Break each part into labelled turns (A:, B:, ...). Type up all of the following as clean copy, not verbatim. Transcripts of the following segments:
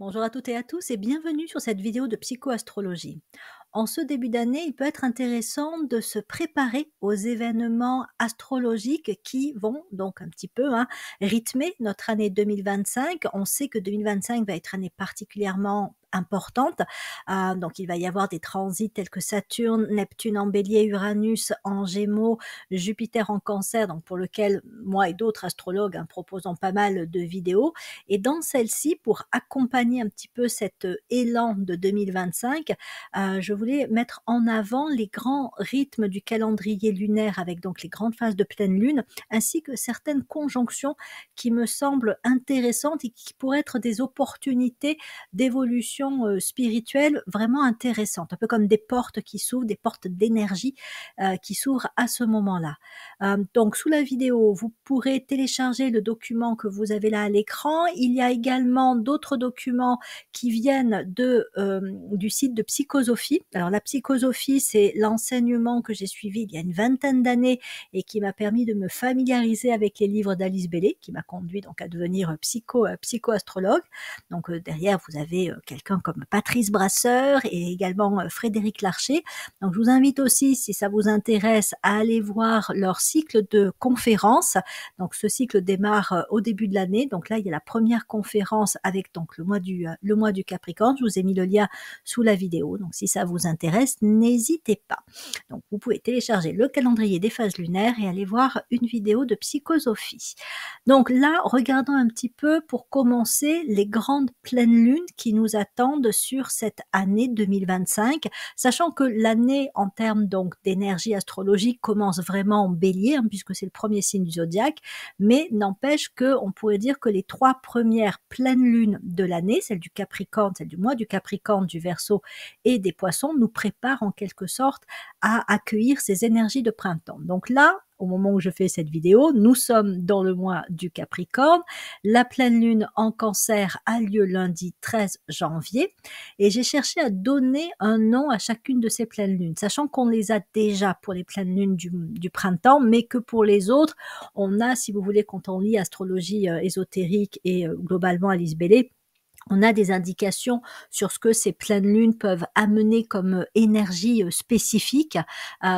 A: Bonjour à toutes et à tous et bienvenue sur cette vidéo de psychoastrologie. En ce début d'année, il peut être intéressant de se préparer aux événements astrologiques qui vont donc un petit peu rythmer notre année 2025. On sait que 2025 va être une année particulièrement importante. Donc il va y avoir des transits tels que Saturne, Neptune en bélier, Uranus en gémeaux, Jupiter en cancer, donc pour lequel moi et d'autres astrologues proposons pas mal de vidéos. Et dans celle-ci, pour accompagner un petit peu cet élan de 2025, je voulais mettre en avant les grands rythmes du calendrier lunaire avec donc les grandes phases de pleine lune, ainsi que certaines conjonctions qui me semblent intéressantes et qui pourraient être des opportunités d'évolution spirituelle vraiment intéressantes, un peu comme des portes qui s'ouvrent, des portes d'énergie qui s'ouvrent à ce moment-là. Donc sous la vidéo, vous pourrez télécharger le document que vous avez là à l'écran. Il y a également d'autres documents qui viennent du site de Psychosophie. Alors la Psychosophie, c'est l'enseignement que j'ai suivi il y a une vingtaine d'années et qui m'a permis de me familiariser avec les livres d'Alice Bailey, qui m'a conduit donc à devenir psychoastrologue. Donc derrière, vous avez quelqu'un comme Patrice Brasseur et également Frédéric Larcher. Donc je vous invite aussi, si ça vous intéresse, à aller voir leur cycle de conférences. Donc ce cycle démarre au début de l'année. Donc là, il y a la première conférence avec donc le mois du Capricorne. Je vous ai mis le lien sous la vidéo. Donc si ça vous intéresse, n'hésitez pas. Donc vous pouvez télécharger le calendrier des phases lunaires et aller voir une vidéo de Psychosophie. Donc là, regardons un petit peu pour commencer les grandes pleines lunes qui nous attendent sur cette année 2025, sachant que l'année en termes donc d'énergie astrologique commence vraiment en bélier, puisque c'est le premier signe du zodiaque, mais n'empêche qu'on pourrait dire que les 3 premières pleines lunes de l'année, celle du Capricorne, celle du mois du Capricorne, du Verseau et des Poissons, nous préparent en quelque sorte à accueillir ces énergies de printemps. Donc là, au moment où je fais cette vidéo, nous sommes dans le mois du Capricorne. La pleine lune en Cancer a lieu lundi 13 janvier et j'ai cherché à donner un nom à chacune de ces pleines lunes, sachant qu'on les a déjà pour les pleines lunes du printemps, mais que pour les autres, on a, si vous voulez, quand on lit astrologie ésotérique et globalement Alice Bailey, on a des indications sur ce que ces pleines lunes peuvent amener comme énergie spécifique,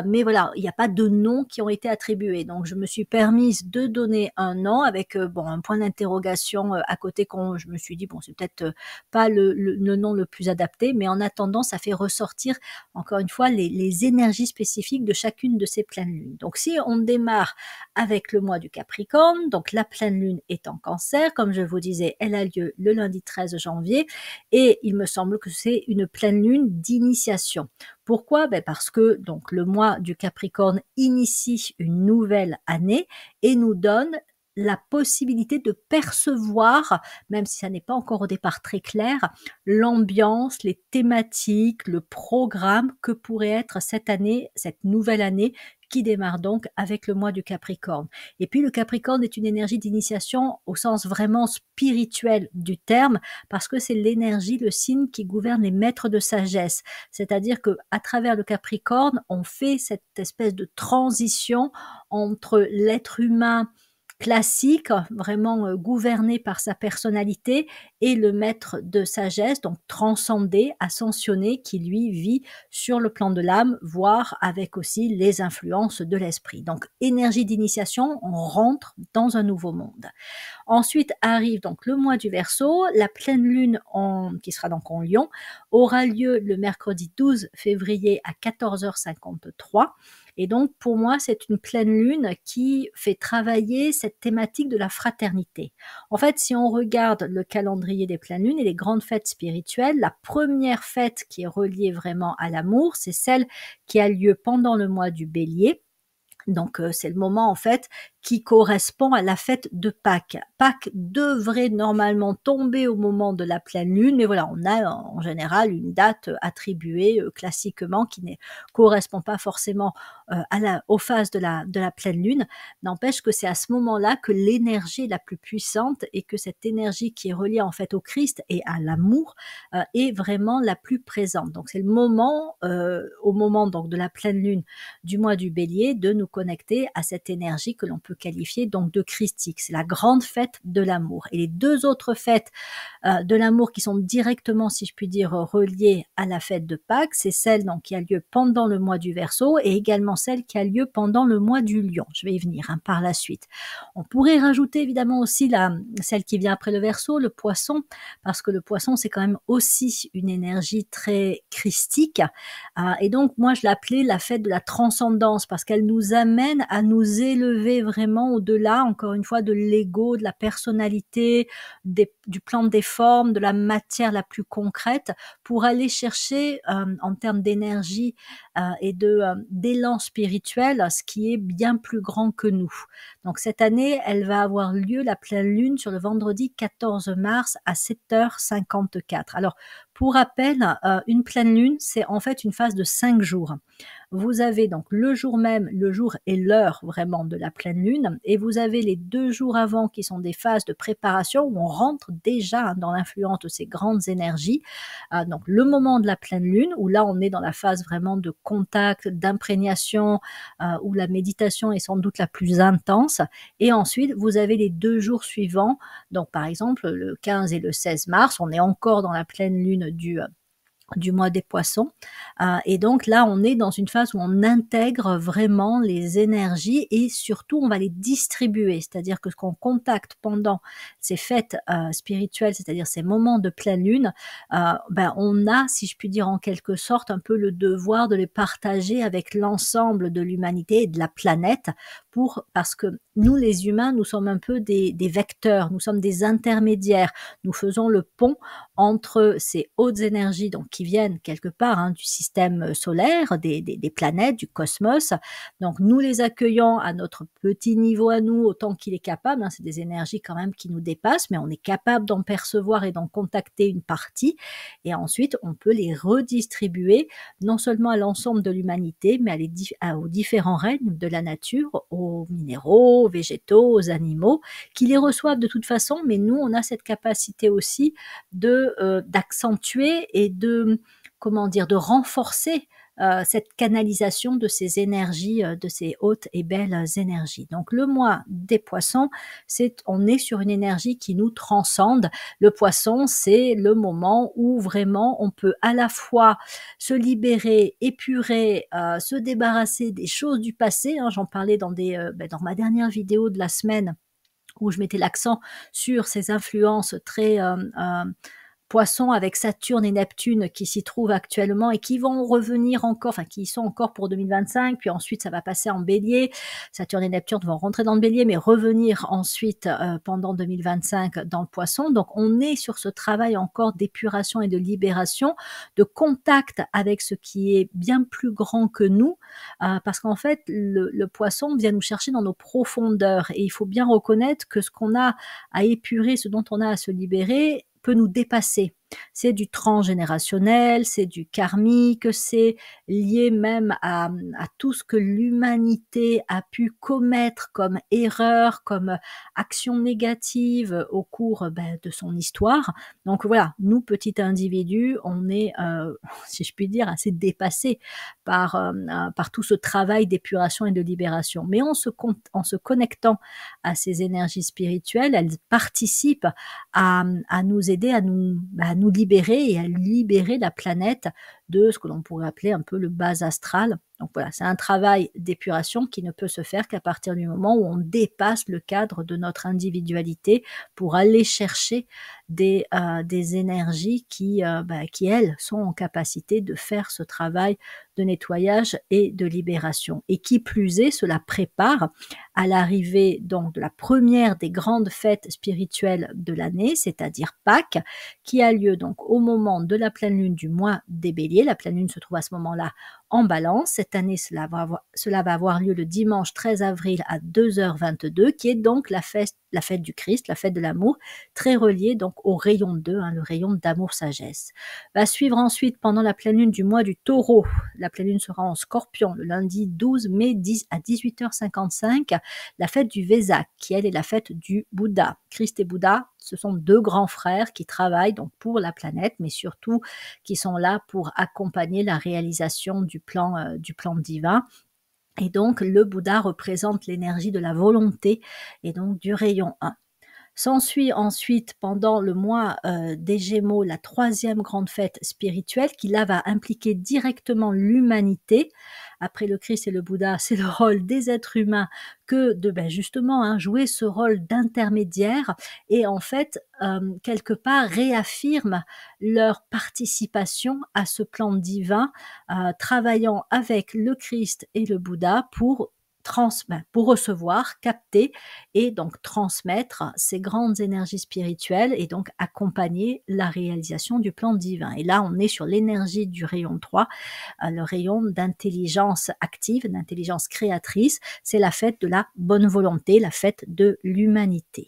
A: mais voilà, il n'y a pas de noms qui ont été attribués. Donc je me suis permise de donner un nom avec un point d'interrogation à côté quand je me suis dit bon, c'est peut-être pas le nom le plus adapté, mais en attendant, ça fait ressortir encore une fois les énergies spécifiques de chacune de ces pleines lunes. Donc si on démarre avec le mois du Capricorne, donc la pleine lune est en Cancer, comme je vous disais, elle a lieu le lundi 13 janvier et il me semble que c'est une pleine lune d'initiation. Pourquoi? Parce que donc le mois du Capricorne initie une nouvelle année et nous donne la possibilité de percevoir, même si ça n'est pas encore au départ très clair, l'ambiance, les thématiques, le programme que pourrait être cette année, cette nouvelle année qui démarre donc avec le mois du Capricorne. Et puis le Capricorne est une énergie d'initiation au sens vraiment spirituel du terme, parce que c'est l'énergie, le signe qui gouverne les maîtres de sagesse. C'est-à-dire que à travers le Capricorne, on fait cette espèce de transition entre l'être humain classique, vraiment gouverné par sa personnalité, et le maître de sagesse, donc transcendé, ascensionné, qui lui vit sur le plan de l'âme, voire avec aussi les influences de l'esprit. Donc énergie d'initiation, on rentre dans un nouveau monde. Ensuite arrive donc le mois du Verseau, la pleine lune qui sera donc en Lion, aura lieu le mercredi 12 février à 14h53. Et donc, pour moi, c'est une pleine lune qui fait travailler cette thématique de la fraternité. En fait, si on regarde le calendrier des pleines lunes et les grandes fêtes spirituelles, la première fête qui est reliée vraiment à l'amour, c'est celle qui a lieu pendant le mois du Bélier. Donc c'est le moment en fait qui correspond à la fête de Pâques. Pâques devrait normalement tomber au moment de la pleine lune, mais voilà, on a en général une date attribuée classiquement qui ne correspond pas forcément aux phases de la pleine lune. N'empêche que c'est à ce moment-là que l'énergie est la plus puissante et que cette énergie qui est reliée en fait au Christ et à l'amour est vraiment la plus présente. Donc c'est le moment, au moment donc de la pleine lune du mois du Bélier, de nous connecter à cette énergie que l'on peut peut qualifier donc de christique. C'est la grande fête de l'amour. Et les deux autres fêtes de l'amour qui sont directement, si je puis dire, reliées à la fête de Pâques, c'est celle donc, qui a lieu pendant le mois du Verseau et également celle qui a lieu pendant le mois du Lion. Je vais y venir par la suite. On pourrait rajouter évidemment aussi celle qui vient après le Verseau, le Poisson, parce que le Poisson, c'est quand même aussi une énergie très christique. Et donc, moi, je l'appelais la fête de la transcendance, parce qu'elle nous amène à nous élever vraiment au-delà, encore une fois, de l'ego, de la personnalité, du plan des formes, de la matière la plus concrète, pour aller chercher, en termes d'énergie et d'élan spirituel, ce qui est bien plus grand que nous. Donc cette année, elle va avoir lieu, la pleine lune, sur le vendredi 14 mars à 7h54. Alors, pour rappel, une pleine lune, c'est en fait une phase de 5 jours. Vous avez donc le jour même, le jour et l'heure vraiment de la pleine lune, et vous avez les 2 jours avant qui sont des phases de préparation où on rentre déjà dans l'influence de ces grandes énergies. Donc le moment de la pleine lune, où là on est dans la phase vraiment de contact, d'imprégnation, où la méditation est sans doute la plus intense, et ensuite vous avez les 2 jours suivants, donc par exemple le 15 et le 16 mars, on est encore dans la pleine lune du mois des Poissons. Et donc là, on est dans une phase où on intègre vraiment les énergies et surtout, on va les distribuer. C'est-à-dire que ce qu'on contacte pendant ces fêtes spirituelles, c'est-à-dire ces moments de pleine lune, on a, si je puis dire en quelque sorte, un peu le devoir de les partager avec l'ensemble de l'humanité et de la planète, parce que nous, les humains, nous sommes un peu des vecteurs, nous sommes des intermédiaires. Nous faisons le pont entre ces hautes énergies, donc qui viennent quelque part du système solaire, des planètes, du cosmos. Donc nous les accueillons à notre petit niveau à nous, autant qu'il est capable. C'est des énergies quand même qui nous dépassent, mais on est capable d'en percevoir et d'en contacter une partie. Et ensuite, on peut les redistribuer, non seulement à l'ensemble de l'humanité, mais aux différents règnes de la nature, aux minéraux, aux végétaux, aux animaux, qui les reçoivent de toute façon, mais nous, on a cette capacité aussi d'accentuer et de renforcer cette canalisation de ces énergies, de ces hautes et belles énergies. Donc le mois des Poissons, on est sur une énergie qui nous transcende. Le Poisson, c'est le moment où vraiment on peut à la fois se libérer, épurer, se débarrasser des choses du passé. J'en parlais dans ma dernière vidéo de la semaine, où je mettais l'accent sur ces influences très Poisson avec Saturne et Neptune qui s'y trouvent actuellement et qui vont revenir encore, enfin qui y sont encore pour 2025, puis ensuite ça va passer en Bélier. Saturne et Neptune vont rentrer dans le Bélier, mais revenir ensuite pendant 2025 dans le Poisson. Donc on est sur ce travail encore d'épuration et de libération, de contact avec ce qui est bien plus grand que nous, parce qu'en fait le Poisson vient nous chercher dans nos profondeurs, et il faut bien reconnaître que ce qu'on a à épurer, ce dont on a à se libérer, peut nous dépasser. C'est du transgénérationnel, c'est du karmique, c'est lié même à tout ce que l'humanité a pu commettre comme erreur, comme action négative au cours de son histoire. Donc voilà, nous, petits individus, on est, si je puis dire, assez dépassés par tout ce travail d'épuration et de libération. Mais en se connectant à ces énergies spirituelles, elles participent à nous aider à nous libérer et à libérer la planète de ce que l'on pourrait appeler un peu le bas astral. Donc voilà, c'est un travail d'épuration qui ne peut se faire qu'à partir du moment où on dépasse le cadre de notre individualité pour aller chercher des énergies qui, elles, sont en capacité de faire ce travail de nettoyage et de libération. Et qui plus est, cela prépare à l'arrivée donc de la première des grandes fêtes spirituelles de l'année, c'est-à-dire Pâques, qui a lieu donc au moment de la pleine lune du mois des Béliers. La pleine lune se trouve à ce moment-là en Balance. Cette année, cela va avoir lieu le dimanche 13 avril à 2h22, qui est donc la fête du Christ, la fête de l'amour, très reliée donc au rayon 2, le rayon d'amour-sagesse. Va suivre ensuite, pendant la pleine lune du mois du Taureau, la pleine lune sera en Scorpion le lundi 12 mai à 18h55, la fête du Vésak, qui elle est la fête du Bouddha. Christ et Bouddha, ce sont deux grands frères qui travaillent donc pour la planète, mais surtout qui sont là pour accompagner la réalisation du plan divin. et donc le Bouddha représente l'énergie de la volonté et donc du rayon 1. S'ensuit ensuite, pendant le mois des Gémeaux, la troisième grande fête spirituelle qui là va impliquer directement l'humanité. Après le Christ et le Bouddha, c'est le rôle des êtres humains que de justement jouer ce rôle d'intermédiaire et en fait, quelque part, réaffirme leur participation à ce plan divin, travaillant avec le Christ et le Bouddha pour recevoir, capter et donc transmettre ces grandes énergies spirituelles et donc accompagner la réalisation du plan divin. Et là, on est sur l'énergie du rayon 3, le rayon d'intelligence active, d'intelligence créatrice. C'est la fête de la bonne volonté, la fête de l'humanité.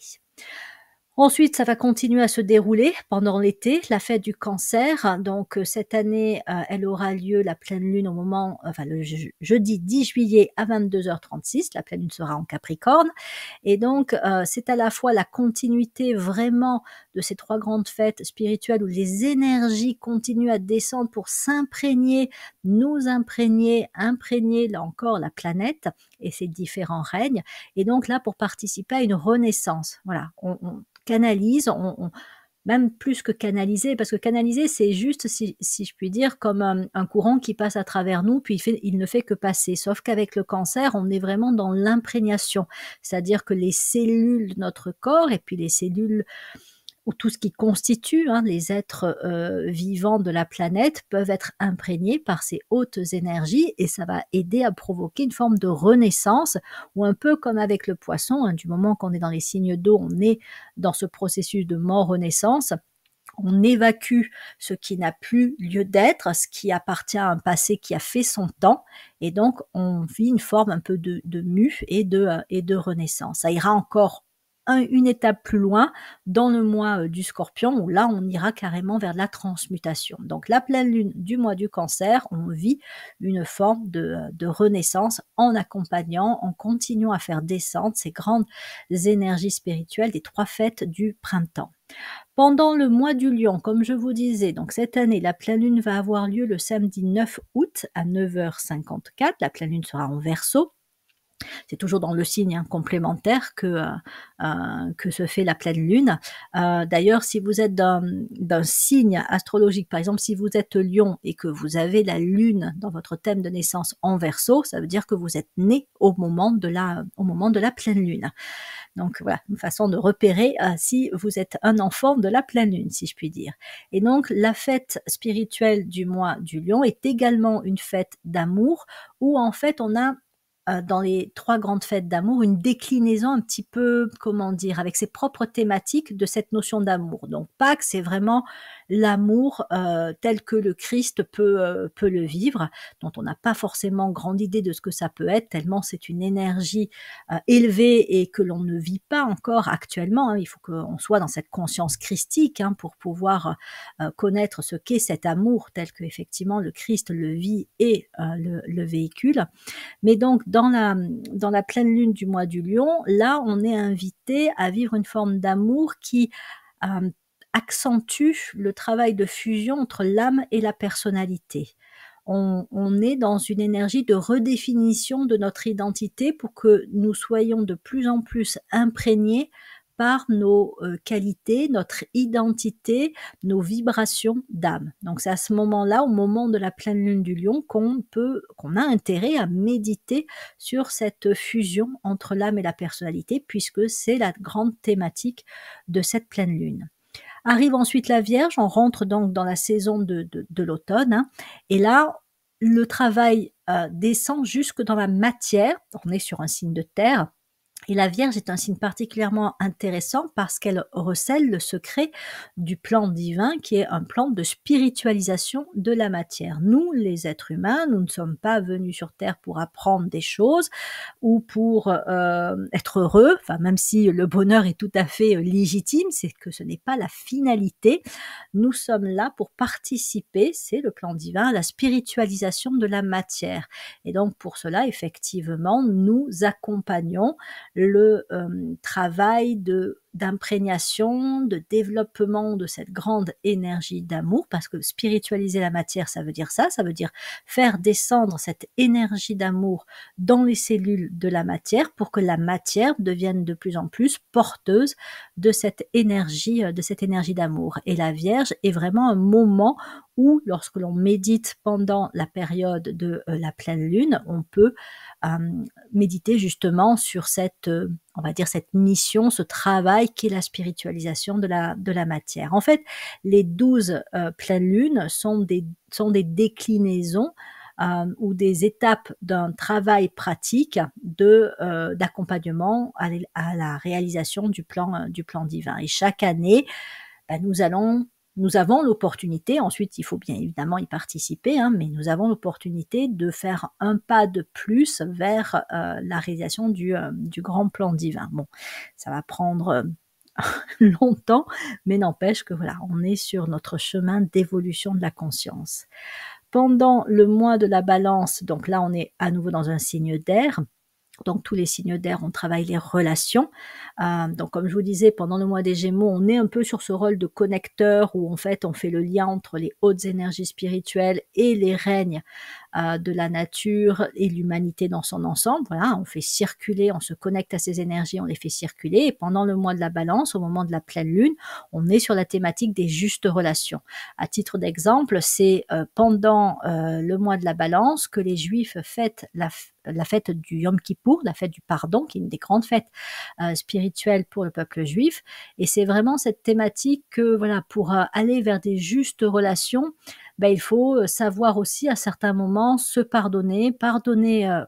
A: Ensuite, ça va continuer à se dérouler pendant l'été, la fête du Cancer. Donc cette année, elle aura lieu la pleine lune au moment, enfin le jeudi 10 juillet à 22h36. La pleine lune sera en Capricorne. Et donc c'est à la fois la continuité vraiment de ces 3 grandes fêtes spirituelles où les énergies continuent à descendre pour s'imprégner, nous imprégner là encore la planète et ses différents règnes. Et donc là, pour participer à une renaissance. Voilà, on canalise, même plus que canaliser, parce que canaliser, c'est juste, si je puis dire, comme un courant qui passe à travers nous, puis il ne fait que passer. Sauf qu'avec le Cancer, on est vraiment dans l'imprégnation, c'est-à-dire que les cellules de notre corps et puis les cellules ou tout ce qui constitue les êtres vivants de la planète peuvent être imprégnés par ces hautes énergies et ça va aider à provoquer une forme de renaissance ou un peu comme avec le poisson, du moment qu'on est dans les signes d'eau, on est dans ce processus de mort-renaissance. On évacue ce qui n'a plus lieu d'être, ce qui appartient à un passé qui a fait son temps, et donc on vit une forme un peu de mue et de renaissance. Ça ira encore une étape plus loin dans le mois du Scorpion, où là on ira carrément vers la transmutation. Donc la pleine lune du mois du Cancer, on vit une forme de renaissance en accompagnant, en continuant à faire descendre ces grandes énergies spirituelles des 3 fêtes du printemps. Pendant le mois du Lion, comme je vous disais, donc cette année, la pleine lune va avoir lieu le samedi 9 août à 9h54. La pleine lune sera en Verseau. C'est toujours dans le signe complémentaire que se fait la pleine lune. D'ailleurs, si vous êtes d'un signe astrologique, par exemple, si vous êtes Lion et que vous avez la lune dans votre thème de naissance en Verseau, ça veut dire que vous êtes né au moment de la pleine lune. Donc voilà, une façon de repérer si vous êtes un enfant de la pleine lune, si je puis dire. Et donc la fête spirituelle du mois du Lion est également une fête d'amour où en fait on a dans les 3 grandes fêtes d'amour, une déclinaison un petit peu, comment dire, avec ses propres thématiques de cette notion d'amour. Donc Pâques, c'est vraiment l'amour tel que le Christ peut le vivre, dont on n'a pas forcément grande idée de ce que ça peut être, tellement c'est une énergie élevée et que l'on ne vit pas encore actuellement. Il faut qu'on soit dans cette conscience christique pour pouvoir connaître ce qu'est cet amour tel que effectivement le Christ le vit et le véhicule. Mais donc, dans la pleine lune du mois du Lion, là, on est invité à vivre une forme d'amour qui accentue le travail de fusion entre l'âme et la personnalité. On est dans une énergie de redéfinition de notre identité pour que nous soyons de plus en plus imprégnés par nos qualités, notre identité, nos vibrations d'âme. Donc c'est à ce moment-là, au moment de la pleine lune du Lion, qu'on a intérêt à méditer sur cette fusion entre l'âme et la personnalité, puisque c'est la grande thématique de cette pleine lune. Arrive ensuite la Vierge, on rentre donc dans la saison de l'automne, et là, le travail descend jusque dans la matière. On est sur un signe de terre. Et la Vierge est un signe particulièrement intéressant parce qu'elle recèle le secret du plan divin qui est un plan de spiritualisation de la matière. Nous, les êtres humains, nous ne sommes pas venus sur Terre pour apprendre des choses ou pour être heureux, enfin même si le bonheur est tout à fait légitime, c'est que ce n'est pas la finalité. Nous sommes là pour participer, c'est le plan divin, à la spiritualisation de la matière. Et donc pour cela, effectivement, nous accompagnons le travail de d'imprégnation, de développement de cette grande énergie d'amour, parce que spiritualiser la matière, ça veut dire ça veut dire faire descendre cette énergie d'amour dans les cellules de la matière pour que la matière devienne de plus en plus porteuse de cette énergie d'amour. Et la Vierge est vraiment un moment où, lorsque l'on médite pendant la période de la pleine lune, on peut méditer justement sur cette, on va dire, cette mission, ce travail qui est la spiritualisation de la matière. En fait, les 12 pleines lunes sont des déclinaisons ou des étapes d'un travail pratique d'accompagnement à la réalisation du plan divin. Et chaque année, nous avons l'opportunité, ensuite il faut bien évidemment y participer, hein, mais nous avons l'opportunité de faire un pas de plus vers la réalisation du grand plan divin. Bon, ça va prendre longtemps, mais n'empêche que voilà, on est sur notre chemin d'évolution de la conscience. Pendant le mois de la Balance, donc là on est à nouveau dans un signe d'air. Donc tous les signes d'air, on travaille les relations. Donc comme je vous disais, pendant le mois des Gémeaux, on est un peu sur ce rôle de connecteur où en fait on fait le lien entre les hautes énergies spirituelles et les règnes de la nature et l'humanité dans son ensemble. Voilà, on fait circuler, on se connecte à ces énergies, on les fait circuler. Et pendant le mois de la Balance, au moment de la pleine lune, on est sur la thématique des justes relations. À titre d'exemple, c'est pendant le mois de la Balance que les Juifs fêtent la fête du Yom Kippour, la fête du pardon, qui est une des grandes fêtes spirituelles pour le peuple juif. Et c'est vraiment cette thématique que, voilà, pour aller vers des justes relations, il faut savoir aussi à certains moments se pardonner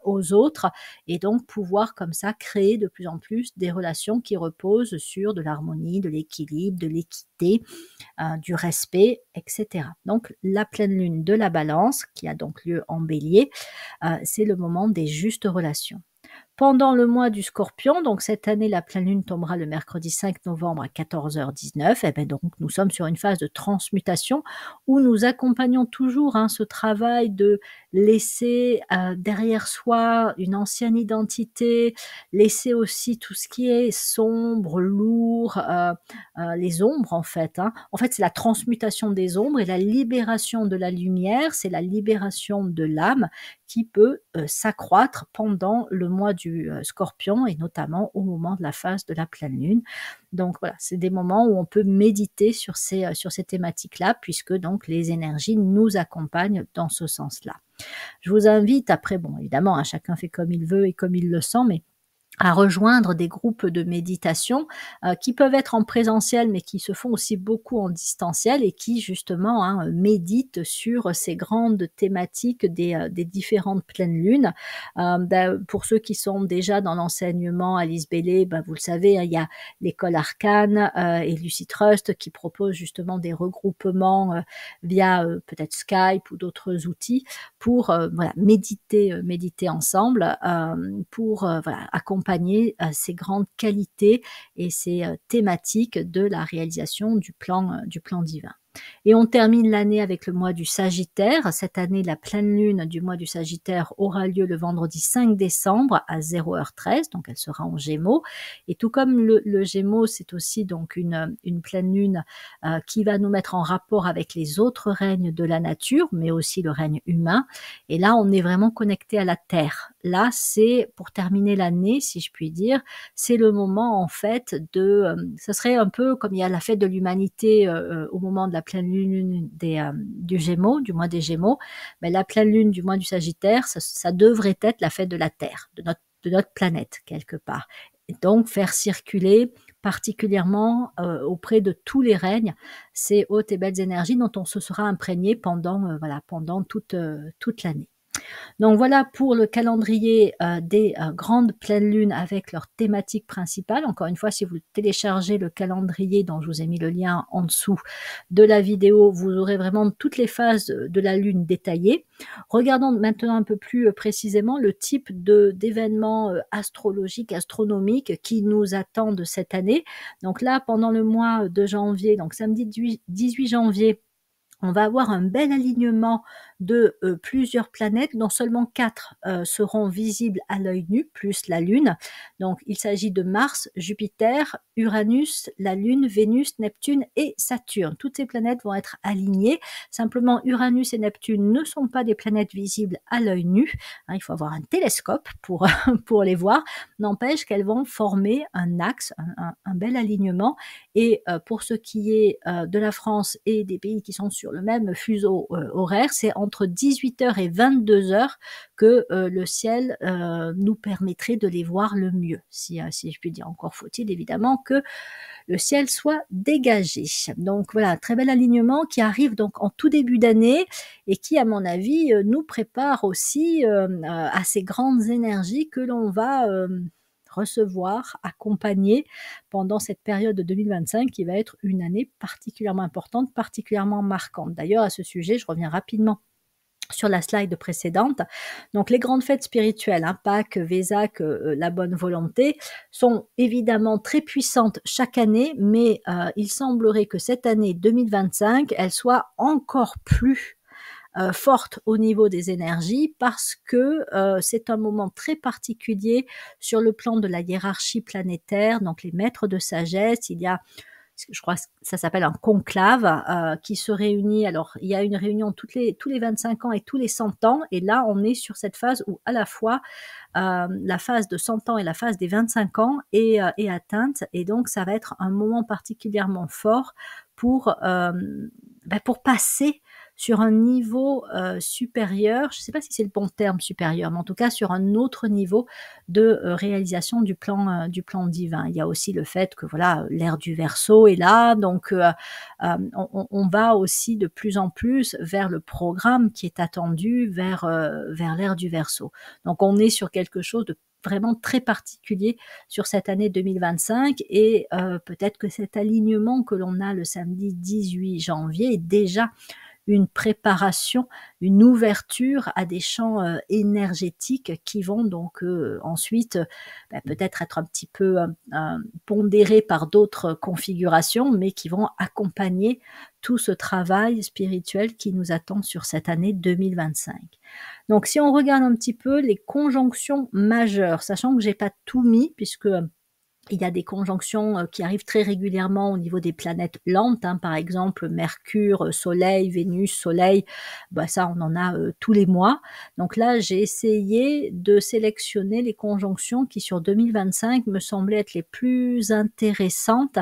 A: aux autres, et donc pouvoir comme ça créer de plus en plus des relations qui reposent sur de l'harmonie, de l'équilibre, de l'équité, du respect, etc. Donc la pleine lune de la Balance, qui a donc lieu en Bélier, c'est le moment des justes relations. Pendant le mois du Scorpion, donc cette année, la pleine lune tombera le mercredi 5 novembre à 14h19. Et bien donc, nous sommes sur une phase de transmutation où nous accompagnons toujours ce travail de laisser derrière soi une ancienne identité, laisser aussi tout ce qui est sombre, lourd, les ombres en fait. En fait, c'est la transmutation des ombres et la libération de la lumière, c'est la libération de l'âme qui peut s'accroître pendant le mois du Scorpion et notamment au moment de la phase de la pleine lune. Donc voilà, c'est des moments où on peut méditer sur ces thématiques-là, puisque donc les énergies nous accompagnent dans ce sens-là. Je vous invite, après, bon, évidemment, chacun fait comme il veut et comme il le sent, mais à rejoindre des groupes de méditation qui peuvent être en présentiel, mais qui se font aussi beaucoup en distanciel et qui justement méditent sur ces grandes thématiques des différentes pleines lunes. Pour ceux qui sont déjà dans l'enseignement, Alice Bailey, vous le savez, il y a l'école Arcane et Lucy Trust qui proposent justement des regroupements via peut-être Skype ou d'autres outils pour méditer ensemble, pour accompagner ces grandes qualités et ces thématiques de la réalisation du plan divin. Et on termine l'année avec le mois du Sagittaire. Cette année, la pleine lune du mois du Sagittaire aura lieu le vendredi 5 décembre à 0h13, donc elle sera en Gémeaux. Et tout comme le Gémeaux, c'est aussi donc une pleine lune qui va nous mettre en rapport avec les autres règnes de la nature, mais aussi le règne humain. Et là, on est vraiment connecté à la Terre. Là, c'est pour terminer l'année, si je puis dire, c'est le moment en fait ce serait un peu comme il y a la fête de l'humanité au moment de la pleine lune du Gémeaux, du mois des Gémeaux, mais la pleine lune du mois du Sagittaire, ça devrait être la fête de la Terre, de notre planète quelque part. Et donc faire circuler particulièrement auprès de tous les règnes ces hautes et belles énergies dont on se sera imprégné pendant toute l'année. Donc voilà pour le calendrier des grandes pleines lunes avec leur thématique principale. Encore une fois, si vous téléchargez le calendrier dont je vous ai mis le lien en dessous de la vidéo, vous aurez vraiment toutes les phases de la lune détaillées. Regardons maintenant un peu plus précisément le type d'événements astrologiques, astronomiques qui nous attendent cette année. Donc là, pendant le mois de janvier, donc samedi 18 janvier, on va avoir un bel alignement de plusieurs planètes, dont seulement 4 seront visibles à l'œil nu, plus la Lune. Donc il s'agit de Mars, Jupiter, Uranus, la Lune, Vénus, Neptune et Saturne. Toutes ces planètes vont être alignées. Simplement, Uranus et Neptune ne sont pas des planètes visibles à l'œil nu. Il faut avoir un télescope pour, pour les voir. N'empêche qu'elles vont former un axe, un bel alignement. Et pour ce qui est de la France et des pays qui sont sur le même fuseau horaire, c'est entre 18h et 22h que le ciel nous permettrait de les voir le mieux, si je puis dire. Encore faut-il évidemment que le ciel soit dégagé. Donc voilà, un très bel alignement qui arrive donc en tout début d'année et qui, à mon avis, nous prépare aussi à ces grandes énergies que l'on va recevoir, accompagner pendant cette période de 2025 qui va être une année particulièrement importante, particulièrement marquante. D'ailleurs, à ce sujet, je reviens rapidement sur la slide précédente. Donc les grandes fêtes spirituelles, hein, Pâques, Vésac, la bonne volonté, sont évidemment très puissantes chaque année, mais il semblerait que cette année 2025, elle soit encore plus forte au niveau des énergies parce que c'est un moment très particulier sur le plan de la hiérarchie planétaire, donc les maîtres de sagesse, il y a je crois que ça s'appelle un conclave qui se réunit. Alors, il y a une réunion tous les 25 ans et tous les 100 ans. Et là, on est sur cette phase où à la fois la phase de 100 ans et la phase des 25 ans est atteinte. Et donc, ça va être un moment particulièrement fort pour passer sur un niveau supérieur, je ne sais pas si c'est le bon terme supérieur, mais en tout cas sur un autre niveau de réalisation du plan divin. Il y a aussi le fait que voilà, l'ère du Verseau est là, donc on va aussi de plus en plus vers le programme qui est attendu vers l'ère du Verseau. Donc on est sur quelque chose de vraiment très particulier sur cette année 2025 et peut-être que cet alignement que l'on a le samedi 18 janvier est déjà une préparation, une ouverture à des champs énergétiques qui vont donc ensuite peut-être être un petit peu pondérés par d'autres configurations, mais qui vont accompagner tout ce travail spirituel qui nous attend sur cette année 2025. Donc si on regarde un petit peu les conjonctions majeures, sachant que j'ai pas tout mis, puisque il y a des conjonctions qui arrivent très régulièrement au niveau des planètes lentes, hein, par exemple Mercure, Soleil, Vénus, Soleil, ça on en a tous les mois. Donc là j'ai essayé de sélectionner les conjonctions qui sur 2025 me semblaient être les plus intéressantes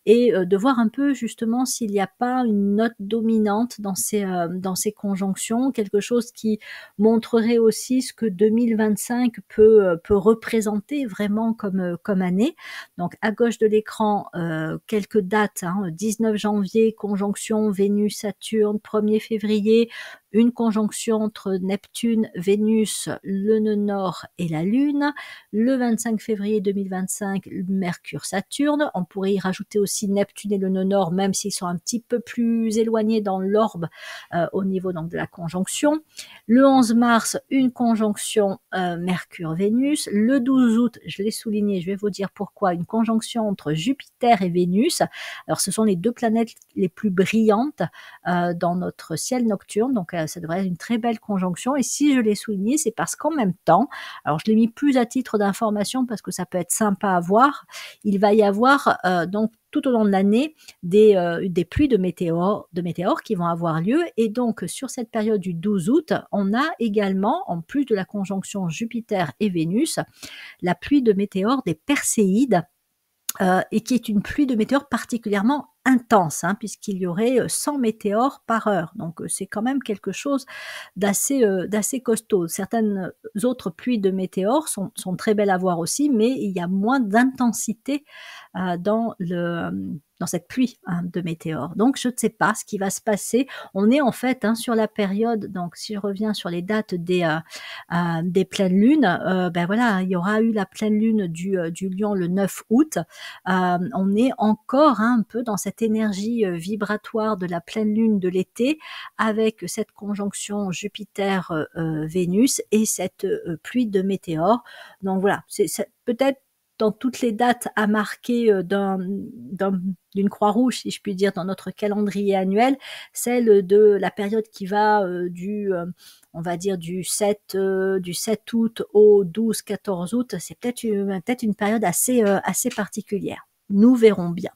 A: et de voir un peu justement s'il n'y a pas une note dominante dans ces conjonctions, quelque chose qui montrerait aussi ce que 2025 peut représenter vraiment comme année. Donc à gauche de l'écran, quelques dates, 19 janvier, conjonction Vénus-Saturne, 1er février, une conjonction entre Neptune, Vénus, le nœud nord et la Lune. Le 25 février 2025, Mercure-Saturne. On pourrait y rajouter aussi Neptune et le nœud nord, même s'ils sont un petit peu plus éloignés dans l'orbe au niveau donc, de la conjonction. Le 11 mars, une conjonction Mercure-Vénus. Le 12 août, je l'ai souligné, je vais vous dire pourquoi, une conjonction entre Jupiter et Vénus. Alors, ce sont les deux planètes les plus brillantes dans notre ciel nocturne, donc ça devrait être une très belle conjonction. Et si je l'ai souligné, c'est parce qu'en même temps, alors je l'ai mis plus à titre d'information parce que ça peut être sympa à voir, il va y avoir donc tout au long de l'année des pluies de météores qui vont avoir lieu. Et donc, sur cette période du 12 août, on a également, en plus de la conjonction Jupiter et Vénus, la pluie de météores des Perséides, et qui est une pluie de météores particulièrement intense, puisqu'il y aurait 100 météores par heure. Donc c'est quand même quelque chose d'assez costaud. Certaines autres pluies de météores sont très belles à voir aussi, mais il y a moins d'intensité dans cette pluie de météores. Donc je ne sais pas ce qui va se passer. On est en fait sur la période, donc si je reviens sur les dates des pleines lunes, il y aura eu la pleine lune du Lion le 9 août. On est encore un peu dans cette énergie vibratoire de la pleine lune de l'été avec cette conjonction Jupiter-Vénus et cette pluie de météores. Donc voilà, c'est peut-être dans toutes les dates à marquer d'une croix rouge, si je puis dire, dans notre calendrier annuel, celle de la période qui va on va dire du 7 août au 12-14 août, c'est peut-être une période assez particulière. Nous verrons bien.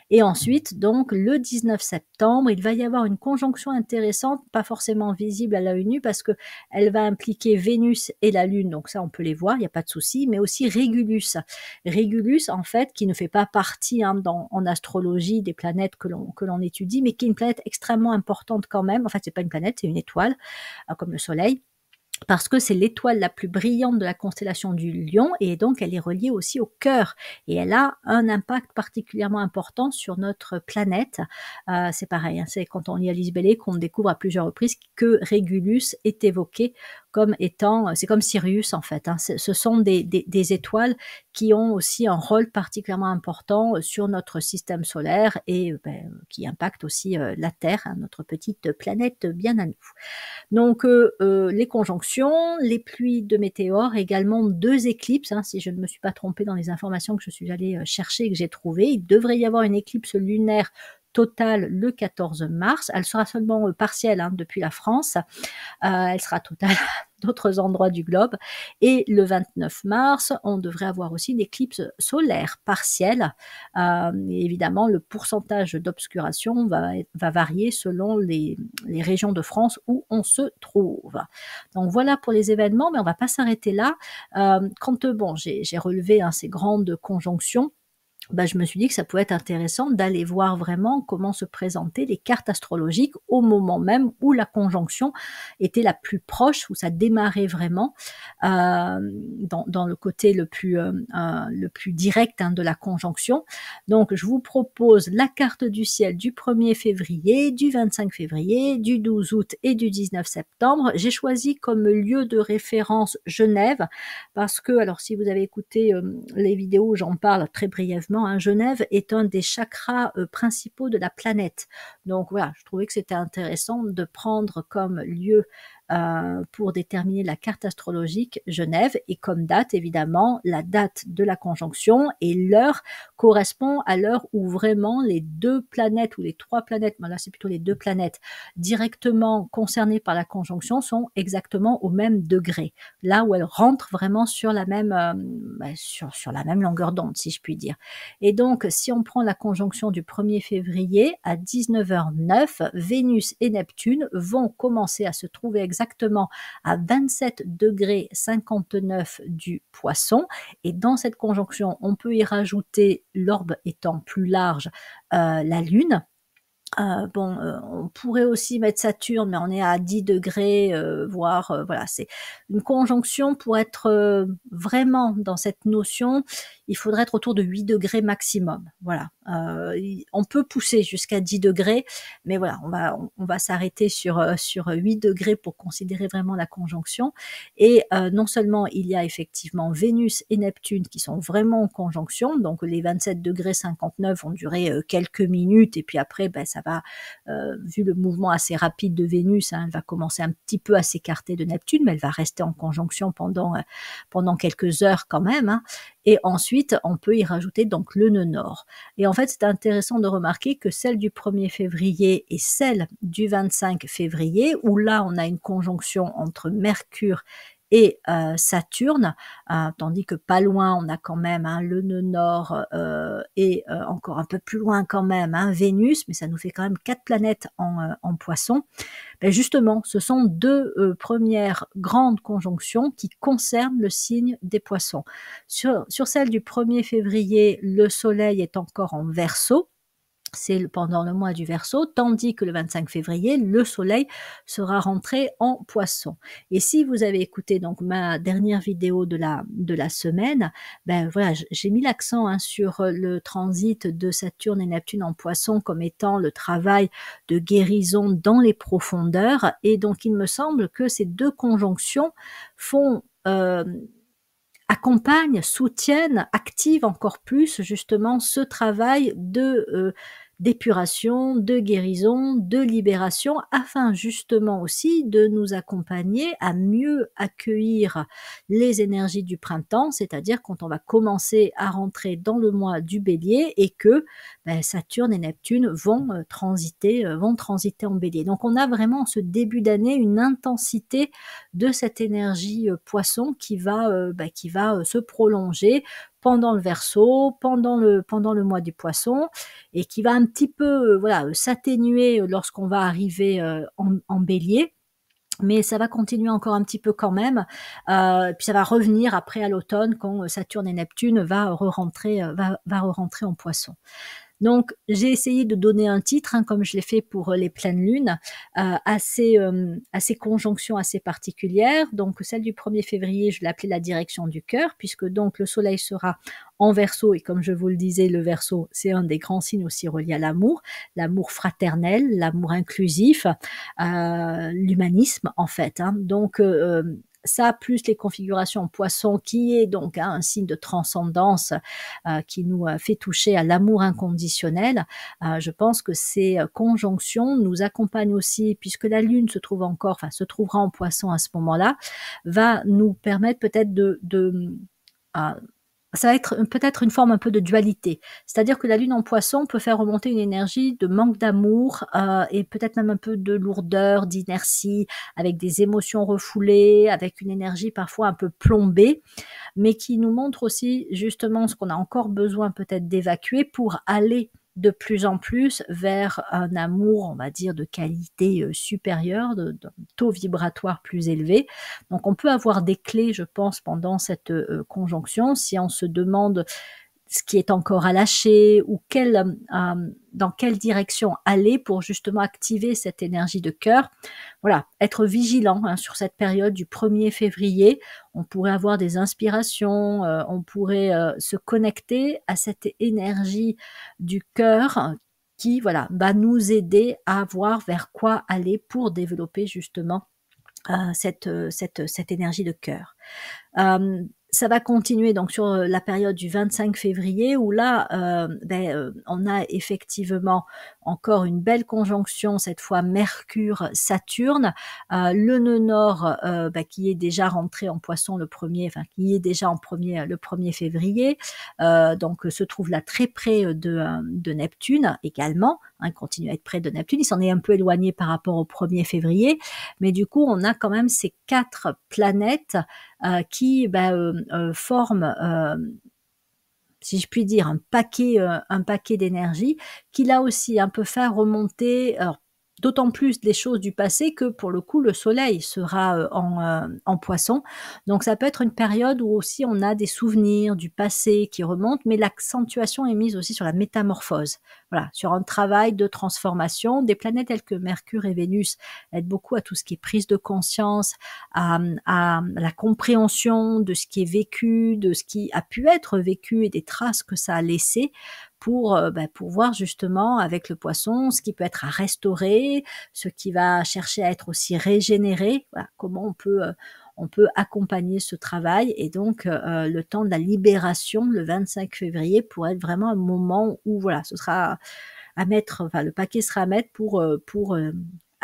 A: Et ensuite, donc, le 19 septembre, il va y avoir une conjonction intéressante, pas forcément visible à l'œil nu, parce qu'elle va impliquer Vénus et la Lune, donc ça, on peut les voir, il n'y a pas de souci, mais aussi Régulus. Régulus, en fait, qui ne fait pas partie en astrologie des planètes que l'on étudie, mais qui est une planète extrêmement importante quand même. En fait, c'est pas une planète, c'est une étoile, comme le Soleil, parce que c'est l'étoile la plus brillante de la constellation du Lion, et donc elle est reliée aussi au cœur, et elle a un impact particulièrement important sur notre planète. C'est pareil, hein, c'est quand on lit Alice Bailey qu'on découvre à plusieurs reprises que Régulus est évoqué comme étant, c'est comme Sirius en fait, hein, ce sont des étoiles qui ont aussi un rôle particulièrement important sur notre système solaire, et qui impactent aussi la Terre, hein, notre petite planète bien à nous. Donc, les conjonctions, les pluies de météores, également 2 éclipses, hein, si je ne me suis pas trompée dans les informations que je suis allée chercher et que j'ai trouvées. Il devrait y avoir une éclipse lunaire totale le 14 mars. Elle sera seulement partielle, hein, depuis la France. Elle sera totale d'autres endroits du globe. Et le 29 mars, on devrait avoir aussi une éclipse solaire partielle. Évidemment, le pourcentage d'obscuration va varier selon les régions de France où on se trouve. Donc voilà pour les événements, mais on ne va pas s'arrêter là. Bon, j'ai relevé, hein, ces grandes conjonctions, je me suis dit que ça pouvait être intéressant d'aller voir vraiment comment se présentaient les cartes astrologiques au moment même où la conjonction était la plus proche, où ça démarrait vraiment, dans le côté le plus direct, hein, de la conjonction. Donc je vous propose la carte du ciel du 1er février, du 25 février, du 12 août et du 19 septembre. J'ai choisi comme lieu de référence Genève, parce que, alors si vous avez écouté les vidéos où j'en parle très brièvement, hein, Genève est un des chakras principaux de la planète. Donc voilà, je trouvais que c'était intéressant de prendre comme lieu pour déterminer la carte astrologique Genève, et comme date, évidemment, la date de la conjonction, et l'heure correspond à l'heure où vraiment les 2 planètes, ou les 3 planètes, là c'est plutôt les 2 planètes directement concernées par la conjonction sont exactement au même degré, là où elles rentrent vraiment sur la même, sur la même longueur d'onde, si je puis dire. Et donc, si on prend la conjonction du 1er février à 19h09, Vénus et Neptune vont commencer à se trouver exactement à 27,59 degrés du Poisson. Et dans cette conjonction, on peut y rajouter, l'orbe étant plus large, la Lune. On pourrait aussi mettre Saturne, mais on est à 10 degrés, voire, voilà, c'est une conjonction. Pour être vraiment dans cette notion, il faudrait être autour de 8 degrés maximum. Voilà, on peut pousser jusqu'à 10 degrés, mais voilà, on va s'arrêter sur 8 degrés pour considérer vraiment la conjonction. Et non seulement il y a effectivement Vénus et Neptune qui sont vraiment en conjonction, donc les 27,59 degrés vont durer quelques minutes, et puis après, ça va, vu le mouvement assez rapide de Vénus, hein, elle va commencer un petit peu à s'écarter de Neptune, mais elle va rester en conjonction pendant quelques heures quand même, hein. Et ensuite, on peut y rajouter donc le nœud nord. Et en fait, c'est intéressant de remarquer que celle du 1er février et celle du 25 février, où là, on a une conjonction entre Mercure et Saturne, tandis que pas loin, on a quand même, hein, le nœud nord, et encore un peu plus loin quand même, hein, Vénus, mais ça nous fait quand même 4 planètes en Poisson. Justement, ce sont 2 premières grandes conjonctions qui concernent le signe des Poissons. Sur celle du 1er février, le Soleil est encore en Verseau, c'est pendant le mois du Verseau, tandis que le 25 février, le Soleil sera rentré en Poisson. Et si vous avez écouté donc ma dernière vidéo de la semaine, voilà, j'ai mis l'accent, hein, sur le transit de Saturne et Neptune en Poisson comme étant le travail de guérison dans les profondeurs. Et donc il me semble que ces 2 conjonctions accompagnent, soutiennent, activent encore plus justement ce travail d'épuration, de guérison, de libération, afin justement aussi de nous accompagner à mieux accueillir les énergies du printemps, c'est-à-dire quand on va commencer à rentrer dans le mois du Bélier, et que Saturne et Neptune vont transiter en Bélier. Donc on a vraiment ce début d'année une intensité de cette énergie Poisson qui va se prolonger pendant le Verseau, pendant le mois du Poisson, et qui va un petit peu, voilà, s'atténuer lorsqu'on va arriver, en Bélier. Mais ça va continuer encore un petit peu quand même, puis ça va revenir après à l'automne quand, Saturne et Neptune va re-rentrer en Poisson. Donc, j'ai essayé de donner un titre, hein, comme je l'ai fait pour les pleines lunes, à ces conjonctions assez particulières. Donc, celle du 1er février, je l'ai appelée la direction du cœur, puisque donc le soleil sera en Verseau, et comme je vous le disais, le Verseau, c'est un des grands signes aussi reliés à l'amour fraternel, l'amour inclusif, l'humanisme en fait, hein. Donc, ça, plus les configurations en Poisson, qui est donc, hein, un signe de transcendance, qui nous fait toucher à l'amour inconditionnel. Je pense que ces conjonctions nous accompagnent aussi, puisque la Lune se trouvera en Poisson à ce moment-là, va nous permettre peut-être euh, ça va être peut-être une forme un peu de dualité. C'est-à-dire que la Lune en Poisson peut faire remonter une énergie de manque d'amour, et peut-être même un peu de lourdeur, d'inertie, avec des émotions refoulées, avec une énergie parfois un peu plombée, mais qui nous montre aussi justement ce qu'on a encore besoin peut-être d'évacuer pour aller de plus en plus vers un amour, on va dire, de qualité supérieure, d'un taux vibratoire plus élevé. Donc on peut avoir des clés, je pense, pendant cette conjonction, si on se demande ce qui est encore à lâcher, ou dans quelle direction aller pour justement activer cette énergie de cœur. Voilà, être vigilant, hein, sur cette période du 1er février. On pourrait avoir des inspirations, on pourrait se connecter à cette énergie du cœur qui, voilà, va nous aider à voir vers quoi aller pour développer justement cette énergie de cœur. Ça va continuer donc sur la période du 25 février, où là, on a effectivement encore une belle conjonction, cette fois Mercure-Saturne, le nœud nord qui est déjà rentré en Poisson qui est déjà le 1er février, donc se trouve là très près de Neptune également, hein, continue à être près de Neptune, il s'en est un peu éloigné par rapport au 1er février, mais du coup on a quand même ces 4 planètes qui forment, si je puis dire, un paquet d'énergie qui là aussi, hein, peut faire remonter, alors, d'autant plus les choses du passé que pour le coup le soleil sera en Poisson. Donc ça peut être une période où aussi on a des souvenirs du passé qui remontent, mais l'accentuation est mise aussi sur la métamorphose. Voilà, sur un travail de transformation. Des planètes telles que Mercure et Vénus aident beaucoup à tout ce qui est prise de conscience, à la compréhension de ce qui est vécu, de ce qui a pu être vécu et des traces que ça a laissées, pour voir justement avec le Poisson ce qui peut être à restaurer, ce qui va chercher à être aussi régénéré. Voilà, comment on peut accompagner ce travail, et donc le temps de la libération, le 25 février, pourrait être vraiment un moment où voilà, ce sera à mettre, enfin le paquet sera à mettre pour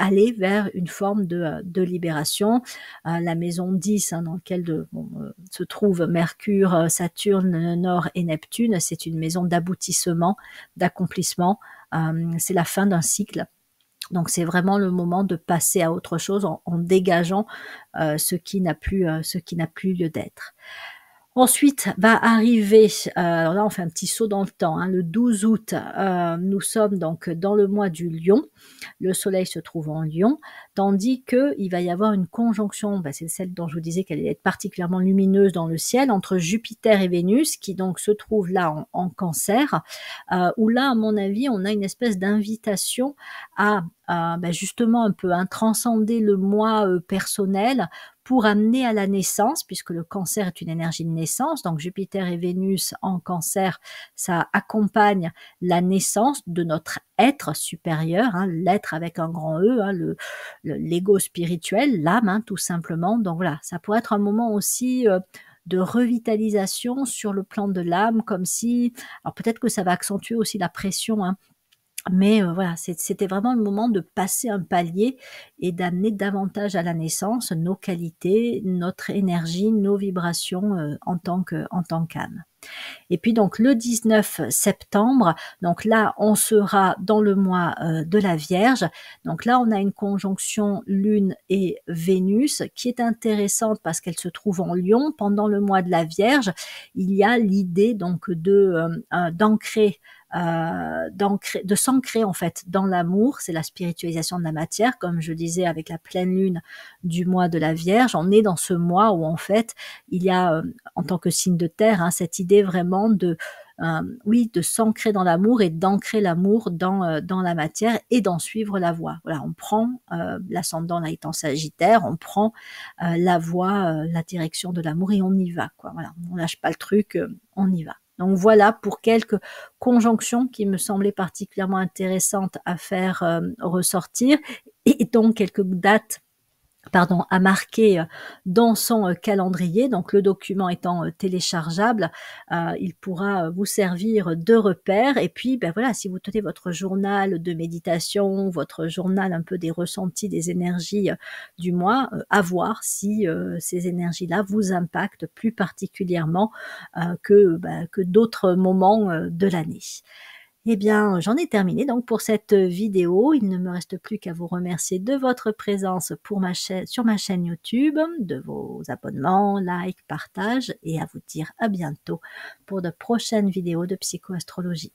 A: aller vers une forme de libération. La maison 10, hein, dans laquelle se trouvent Mercure, Saturne, le Nord et Neptune, c'est une maison d'aboutissement, d'accomplissement. C'est la fin d'un cycle. Donc c'est vraiment le moment de passer à autre chose en dégageant ce qui n'a plus lieu d'être. Ensuite va arriver, alors là on fait un petit saut dans le temps, hein, le 12 août, nous sommes donc dans le mois du Lion, le soleil se trouve en Lion, tandis qu'il va y avoir une conjonction, c'est celle dont je vous disais qu'elle allait être particulièrement lumineuse dans le ciel, entre Jupiter et Vénus, qui donc se trouve là en Cancer, où là à mon avis on a une espèce d'invitation à justement un peu transcender le moi personnel, pour amener à la naissance, puisque le Cancer est une énergie de naissance, donc Jupiter et Vénus en Cancer, ça accompagne la naissance de notre être supérieur, hein, l'être avec un grand E, hein, l'ego spirituel, l'âme, hein, tout simplement. Donc voilà, ça pourrait être un moment aussi de revitalisation sur le plan de l'âme, comme si, alors peut-être que ça va accentuer aussi la pression, hein, Mais voilà, c'était vraiment le moment de passer un palier et d'amener davantage à la naissance nos qualités, notre énergie, nos vibrations, en tant qu'âme. Et puis donc le 19 septembre, donc là, on sera dans le mois, de la Vierge. Donc là, on a une conjonction Lune et Vénus qui est intéressante parce qu'elle se trouve en Lion. Pendant le mois de la Vierge, il y a l'idée donc de s'ancrer en fait dans l'amour. C'est la spiritualisation de la matière, comme je disais avec la pleine lune du mois de la Vierge. On est dans ce mois où en fait, il y a, en tant que signe de terre, hein, cette idée vraiment oui, de s'ancrer dans l'amour et d'ancrer l'amour dans la matière et d'en suivre la voie. Voilà, on prend, l'ascendant là étant Sagittaire, on prend, la voie, la direction de l'amour et on y va, quoi. Voilà, on lâche pas le truc, on y va. Donc voilà pour quelques conjonctions qui me semblaient particulièrement intéressantes à faire, ressortir, et donc quelques dates, pardon, à marquer, dans son, calendrier. Donc le document étant, téléchargeable, il pourra, vous servir de repère. Et puis, ben, voilà, si vous tenez votre journal de méditation, votre journal un peu des ressentis, des énergies, du mois, à voir si, ces énergies-là vous impactent plus particulièrement, que d'autres moments, de l'année. Eh bien, j'en ai terminé donc pour cette vidéo. Il ne me reste plus qu'à vous remercier de votre présence sur ma chaîne YouTube, de vos abonnements, likes, partages, et à vous dire à bientôt pour de prochaines vidéos de psychoastrologie.